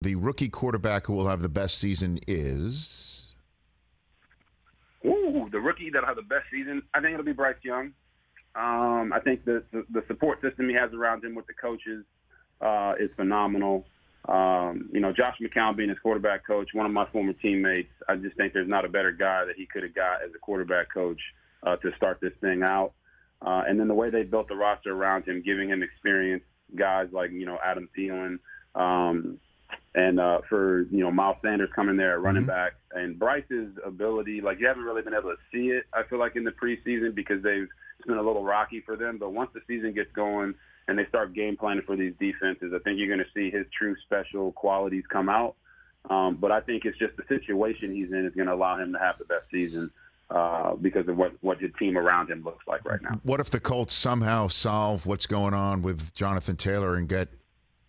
The rookie quarterback who will have the best season is? Ooh, the rookie that'll have the best season, I think it'll be Bryce Young. I think the support system he has around him with the coaches is phenomenal. Josh McCown being his quarterback coach, one of my former teammates, I just think there's not a better guy that he could have got as a quarterback coach to start this thing out. And then the way they built the roster around him, giving him experience, guys like, Adam Thielen, and for Miles Sanders coming there at running back, and Bryce's ability, like you haven't really been able to see it, I feel like, in the preseason because it's been a little rocky for them. But once the season gets going and they start game planning for these defenses, I think you're going to see his true special qualities come out. But I think it's just the situation he's in is going to allow him to have the best season because of what his team around him looks like right now. What if the Colts somehow solve what's going on with Jonathan Taylor and get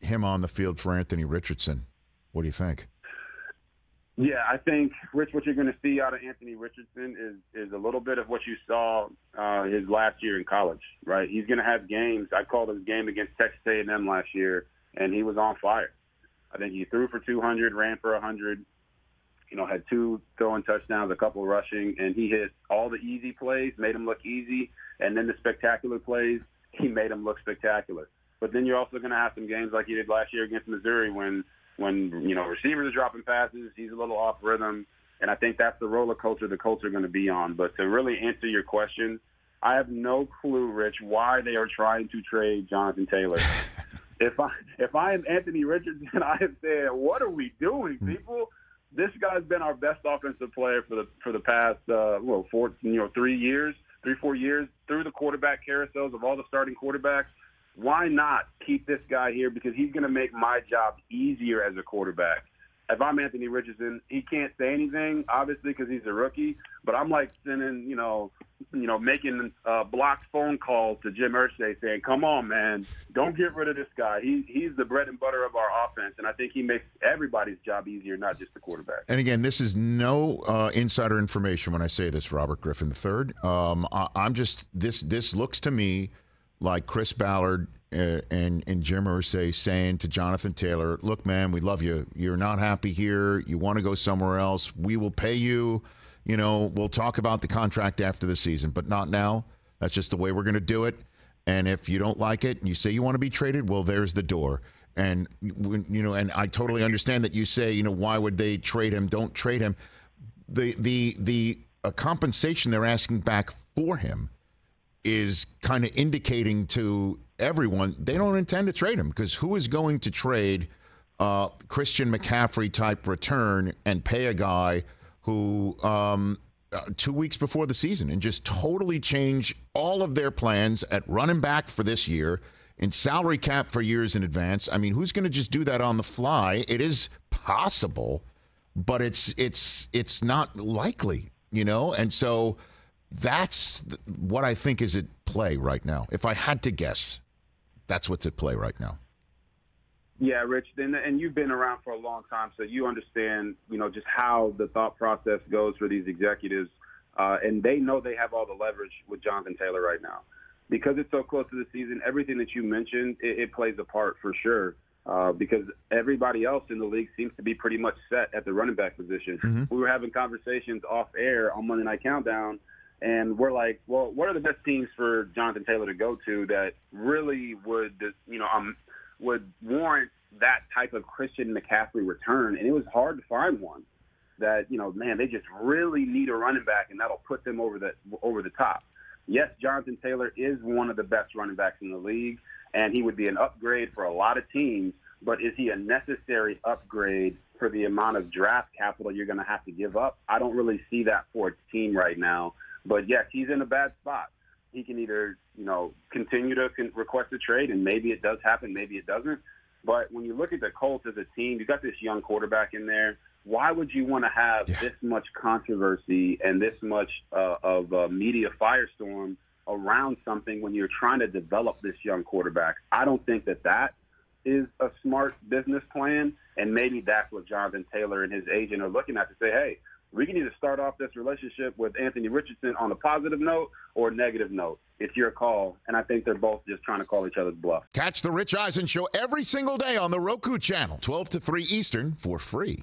him on the field for Anthony Richardson? What do you think? Yeah, I think, Rich, what you're going to see out of Anthony Richardson is a little bit of what you saw his last year in college, right? He's going to have games. I called his game against Texas A&M last year, and he was on fire. I think he threw for 200, ran for 100, had 2 throwing touchdowns, a couple rushing, and he hit all the easy plays, made them look easy, and then the spectacular plays, he made them look spectacular. But then you're also going to have some games like he did last year against Missouri when receivers are dropping passes, he's a little off rhythm, and I think that's the roller coaster the Colts are going to be on. But to really answer your question, I have no clue, Rich, why they are trying to trade Jonathan Taylor. If I am Anthony Richardson, I have said, what are we doing, people? This guy's been our best offensive player for the past 3 years, 4 years through the quarterback carousels of all the starting quarterbacks. Why not keep this guy here? Because he's going to make my job easier as a quarterback. If I'm Anthony Richardson, he can't say anything, obviously, because he's a rookie. But I'm like sending, making blocked phone calls to Jim Irsay saying, "Come on, man, don't get rid of this guy. He's the bread and butter of our offense, and I think he makes everybody's job easier, not just the quarterback." And again, this is no insider information when I say this, Robert Griffin III. I'm just this looks to me like Chris Ballard and Jim Irsay saying to Jonathan Taylor, look, man, we love you. You're not happy here. You want to go somewhere else. We will pay you. We'll talk about the contract after the season, but not now. That's just the way we're going to do it. And if you don't like it and you say you want to be traded, well, there's the door. And, and I totally understand that you say, why would they trade him? Don't trade him. The compensation they're asking back for him is kind of indicating to everyone they don't intend to trade him, because who is going to trade Christian McCaffrey type return and pay a guy who 2 weeks before the season and just totally change all of their plans at running back for this year and salary cap for years in advance? I mean, who's going to just do that on the fly? It is possible, but it's not likely, and so that's what I think is at play right now. If I had to guess, that's what's at play right now. Yeah, Rich, and you've been around for a long time, so you understand, just how the thought process goes for these executives. And they know they have all the leverage with Jonathan Taylor right now. Because it's so close to the season, everything that you mentioned, it plays a part for sure. Because everybody else in the league seems to be pretty much set at the running back position. Mm-hmm. We were having conversations off air on Monday Night Countdown, and we're like, well, what are the best teams for Jonathan Taylor to go to that really would warrant that type of Christian McCaffrey return? And it was hard to find one that, they just really need a running back, and that'll put them over the top. Yes, Jonathan Taylor is one of the best running backs in the league, and he would be an upgrade for a lot of teams, but is he a necessary upgrade for the amount of draft capital you're going to have to give up? I don't really see that for a team right now. But, yes, he's in a bad spot. He can either, continue to request a trade, and maybe it does happen, maybe it doesn't. But when you look at the Colts as a team, you got this young quarterback in there. Why would you want to have this much controversy and this much of a media firestorm around something when you're trying to develop this young quarterback? I don't think that is a smart business plan, and maybe that's what Jonathan Taylor and his agent are looking at to say, hey, We can either start off this relationship with Anthony Richardson on a positive note or a negative note. It's your call, and I think they're both just trying to call each other's bluff. Catch the Rich Eisen Show every single day on the Roku channel, 12 to 3 Eastern, for free.